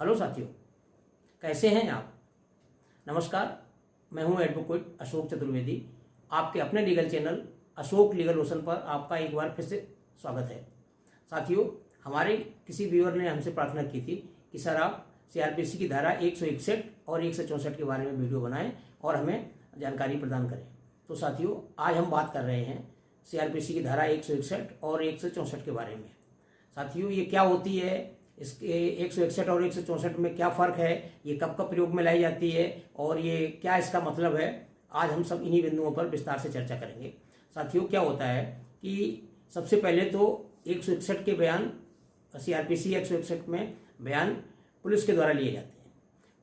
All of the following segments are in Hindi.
हेलो साथियों, कैसे हैं आप। नमस्कार, मैं हूं एडवोकेट अशोक चतुर्वेदी। आपके अपने legal channel Ashok legal ocean पर आपका एक बार फिर से स्वागत है। साथियों, हमारे किसी व्यूअर ने हमसे प्रार्थना की थी कि सर आप सीआरपीसी की धारा 161 और 164 के बारे में वीडियो बनाएं और हमें जानकारी प्रदान करें। तो साथियों, आज हम बात कर रहे हैं सीआरपीसी की धारा 161 और 164 के बारे में। साथियों, ये क्या होती है, इसके 161 और 164 में क्या फ़र्क है, ये कब कब प्रयोग में लाई जाती है और ये क्या इसका मतलब है, आज हम सब इन्हीं बिंदुओं पर विस्तार से चर्चा करेंगे। साथियों, क्या होता है कि सबसे पहले तो 161 के बयान, सीआरपीसी 161 में बयान पुलिस के द्वारा लिए जाते हैं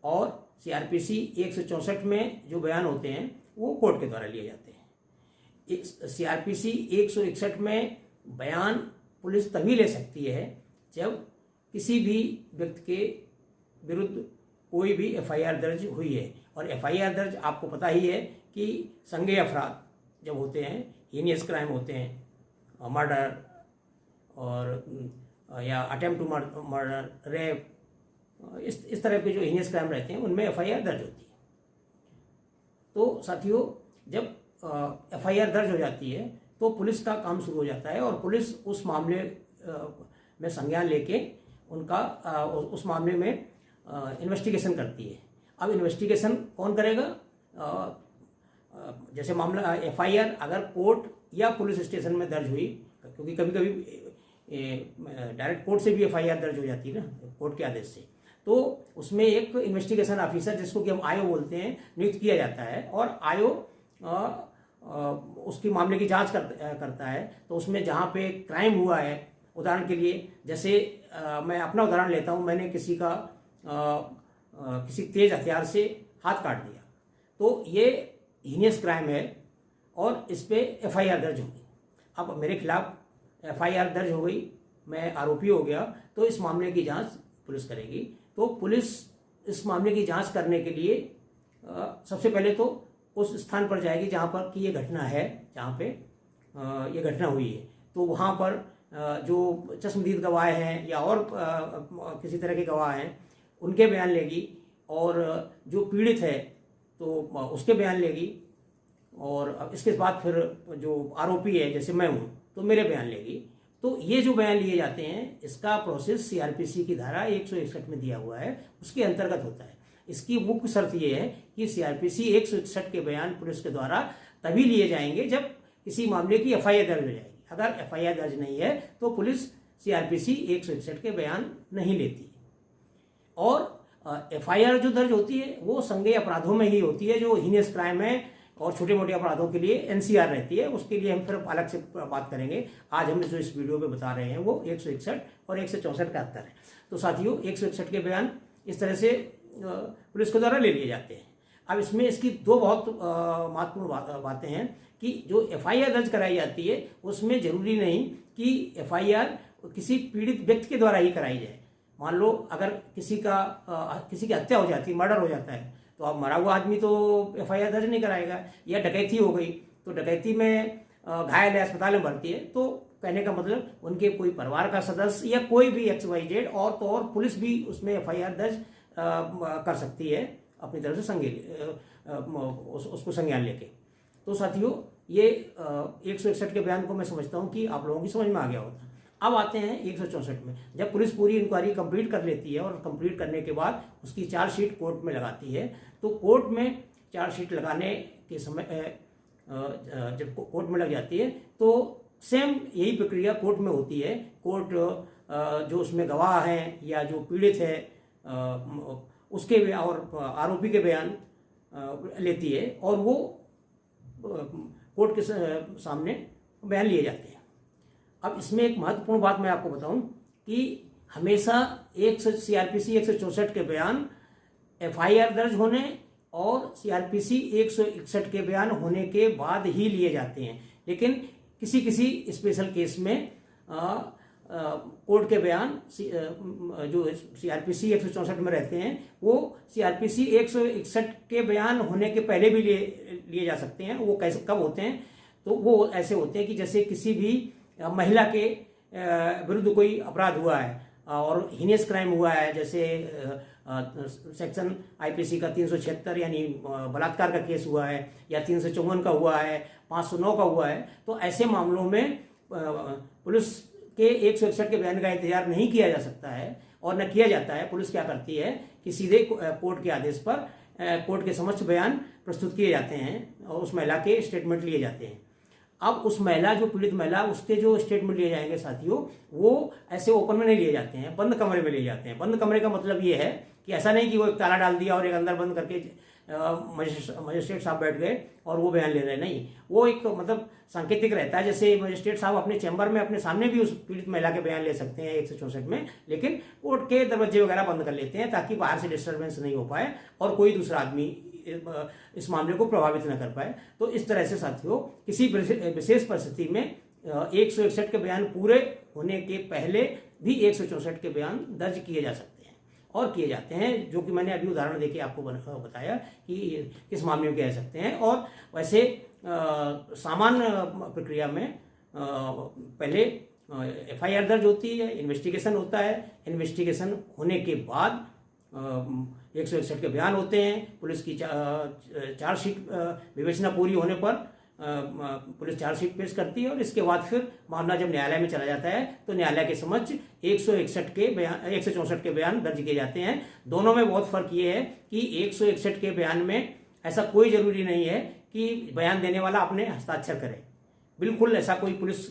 और सीआरपीसी 164 में जो बयान होते हैं वो कोर्ट के द्वारा लिए जाते हैं। सीआरपीसी 161 में बयान पुलिस तभी ले सकती है जब किसी भी व्यक्ति के विरुद्ध कोई भी एफआईआर दर्ज हुई है। और एफआईआर दर्ज आपको पता ही है कि संज्ञेय अपराध जब होते हैं, हीनियस क्राइम होते हैं, मर्डर और या अटेम्प्ट टू मर्डर, रेप, इस तरह के जो हीनियस क्राइम रहते हैं उनमें एफआईआर दर्ज होती है। तो साथियों, जब एफआईआर दर्ज हो जाती है तो पुलिस का काम शुरू हो जाता है और पुलिस उस मामले में संज्ञान लेके उनका उस मामले में इन्वेस्टिगेशन करती है। अब इन्वेस्टिगेशन कौन करेगा? जैसे मामला एफआईआर अगर कोर्ट या पुलिस स्टेशन में दर्ज हुई, क्योंकि कभी कभी डायरेक्ट कोर्ट से भी एफआईआर दर्ज हो जाती है ना, कोर्ट के आदेश से, तो उसमें एक इन्वेस्टिगेशन ऑफिसर, जिसको कि हम आईओ बोलते हैं, नियुक्त किया जाता है और आईओ उसकी मामले की जांच करता है। तो उसमें जहाँ पे क्राइम हुआ है, उदाहरण के लिए जैसे मैं अपना उदाहरण लेता हूँ, मैंने किसी का किसी तेज हथियार से हाथ काट दिया, तो ये हीनियस क्राइम है और इस पे एफआईआर दर्ज होगी। अब मेरे खिलाफ एफआईआर दर्ज हो गई, मैं आरोपी हो गया, तो इस मामले की जांच पुलिस करेगी। तो पुलिस इस मामले की जांच करने के लिए सबसे पहले तो उस स्थान पर जाएगी जहाँ पर कि ये घटना है, जहाँ पे ये घटना हुई है। तो वहाँ पर जो चश्मदीद गवाह हैं या और किसी तरह के गवाह हैं, उनके बयान लेगी और जो पीड़ित है तो उसके बयान लेगी और इसके बाद फिर जो आरोपी है, जैसे मैं हूँ, तो मेरे बयान लेगी। तो ये जो बयान लिए जाते हैं, इसका प्रोसेस सीआरपीसी की धारा 161 में दिया हुआ है, उसके अंतर्गत होता है। इसकी मुख्य शर्त ये है कि सीआरपीसी 161 के बयान पुलिस के द्वारा तभी लिए जाएंगे जब किसी मामले की एफआईआर दर्ज हो जाएगी। अगर एफआईआर दर्ज नहीं है तो पुलिस सीआरपीसी 161 के बयान नहीं लेती। और एफआईआर जो दर्ज होती है वो संज्ञेय अपराधों में ही होती है, जो हीनियस क्राइम है और छोटे मोटे अपराधों के लिए एनसीआर रहती है। उसके लिए हम फिर अलग से बात करेंगे। आज हम जो इस वीडियो में बता रहे हैं वो 161 और 164 का अंतर है। तो साथियों, 161 के बयान इस तरह से पुलिस के द्वारा ले लिए जाते हैं। अब इसमें इसकी दो बहुत महत्वपूर्ण बातें हैं कि जो एफआईआर दर्ज कराई जाती है उसमें जरूरी नहीं कि एफआईआर किसी पीड़ित व्यक्ति के द्वारा ही कराई जाए। मान लो अगर किसी की हत्या हो जाती है, मर्डर हो जाता है, तो अब मरा हुआ आदमी तो एफआईआर दर्ज नहीं कराएगा। या डकैती हो गई, तो डकैती में घायल है, अस्पताल में भर्ती है, तो कहने का मतलब उनके कोई परिवार का सदस्य या कोई भी XYZ और तो और पुलिस भी उसमें एफआईआर दर्ज कर सकती है अपनी तरफ से उसको संज्ञान लेके। तो साथियों, ये 161 के बयान को मैं समझता हूँ कि आप लोगों की समझ में आ गया होता। अब आते हैं 164 में। जब पुलिस पूरी इंक्वायरी कंप्लीट कर लेती है और कंप्लीट करने के बाद उसकी चार्जशीट कोर्ट में लगाती है, तो कोर्ट में चार्जशीट लगाने के समय जब कोर्ट में लग जाती है तो सेम यही प्रक्रिया कोर्ट में होती है। कोर्ट जो उसमें गवाह हैं या जो पीड़ित है उसके और आरोपी के बयान लेती है और वो कोर्ट के सामने बयान लिए जाते हैं। अब इसमें एक महत्वपूर्ण बात मैं आपको बताऊं कि हमेशा सीआरपीसी 164 के बयान एफआईआर दर्ज होने और सीआरपीसी 161 के बयान होने के बाद ही लिए जाते हैं। लेकिन किसी किसी स्पेशल केस में कोर्ट के बयान जो सीआरपीसी 164 में रहते हैं वो सीआरपीसी 161 के बयान होने के पहले भी लिए जा सकते हैं। वो कैसे कब होते हैं? तो वो ऐसे होते हैं कि जैसे किसी भी महिला के विरुद्ध कोई अपराध हुआ है, और हीनियस क्राइम हुआ है, जैसे सेक्शन आईपीसी का 376 यानी बलात्कार का केस हुआ है, या 354 का हुआ है, 509 का हुआ है, तो ऐसे मामलों में पुलिस के 161 के बयान का इंतजार नहीं किया जा सकता है और न किया जाता है। पुलिस क्या करती है कि सीधे कोर्ट के आदेश पर कोर्ट के समक्ष बयान प्रस्तुत किए जाते हैं और उस महिला के स्टेटमेंट लिए जाते हैं। अब उस महिला, जो पीड़ित महिला, उसके जो स्टेटमेंट लिए जाएंगे साथियों, वो ऐसे ओपन में नहीं लिए जाते हैं, बंद कमरे में लिए जाते हैं। बंद कमरे का मतलब ये है कि ऐसा नहीं कि वो एक ताला डाल दिया और एक अंदर बंद करके मजिस्ट्रेट साहब बैठ गए और वो बयान ले रहे हैं। नहीं, वो एक मतलब सांकेतिक रहता है। जैसे मजिस्ट्रेट साहब अपने चैम्बर में अपने सामने भी उस पीड़ित महिला के बयान ले सकते हैं 164 में, लेकिन कोर्ट के दरवाजे वगैरह बंद कर लेते हैं ताकि बाहर से डिस्टर्बेंस नहीं हो पाए और कोई दूसरा आदमी इस मामले को प्रभावित न कर पाए। तो इस तरह से साथियों, किसी विशेष परिस्थिति में 161 के बयान पूरे होने के पहले भी 164 के बयान दर्ज किए जा सकते हैं और किए जाते हैं, जो कि मैंने अभी उदाहरण देके आपको बताया कि किस मामले में किए जा सकते हैं। और वैसे सामान्य प्रक्रिया में पहले FIR दर्ज होती है, इन्वेस्टिगेशन होता है, इन्वेस्टिगेशन होने के बाद 161 के बयान होते हैं। पुलिस की चार्जशीट विवेचना पूरी होने पर पुलिस चार्जशीट पेश करती है और इसके बाद फिर मामला जब न्यायालय में चला जाता है तो न्यायालय के समक्ष 164 के बयान दर्ज किए जाते हैं। दोनों में बहुत फर्क ये है कि 161 के बयान में ऐसा कोई जरूरी नहीं है कि बयान देने वाला अपने हस्ताक्षर करे। बिल्कुल ऐसा कोई पुलिस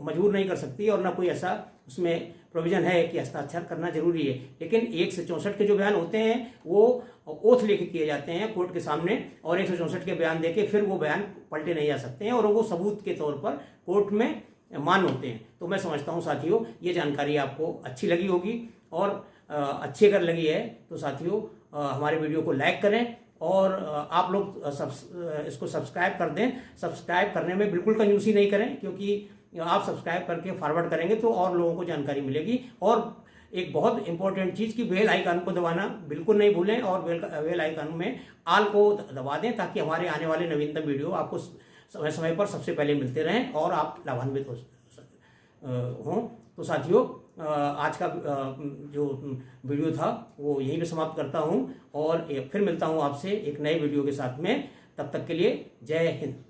मजबूर नहीं कर सकती और ना कोई ऐसा उसमें प्रोविजन है कि हस्ताक्षर करना जरूरी है। लेकिन 164 के जो बयान होते हैं वो ओथ लेके किए जाते हैं कोर्ट के सामने, और 164 के बयान देके फिर वो बयान पलटे नहीं जा सकते हैं और वो सबूत के तौर पर कोर्ट में मान्य होते हैं। तो मैं समझता हूँ साथियों, ये जानकारी आपको अच्छी लगी होगी, और अच्छी अगर लगी है तो साथियों हमारे वीडियो को लाइक करें और आप लोग इसको सब्सक्राइब कर दें। सब्सक्राइब करने में बिल्कुल कंजूसी नहीं करें, क्योंकि आप सब्सक्राइब करके फॉरवर्ड करेंगे तो और लोगों को जानकारी मिलेगी। और एक बहुत इंपॉर्टेंट चीज़ कि बेल आइकन को दबाना बिल्कुल नहीं भूलें, और बेल आइकन में ऑल को दबा दें ताकि हमारे आने वाले नवीनतम वीडियो आपको समय समय पर सबसे पहले मिलते रहें और आप लाभान्वित हों। तो साथियों, आज का जो वीडियो था वो यहीं पे समाप्त करता हूं और फिर मिलता हूं आपसे एक नए वीडियो के साथ में। तब तक के लिए जय हिंद।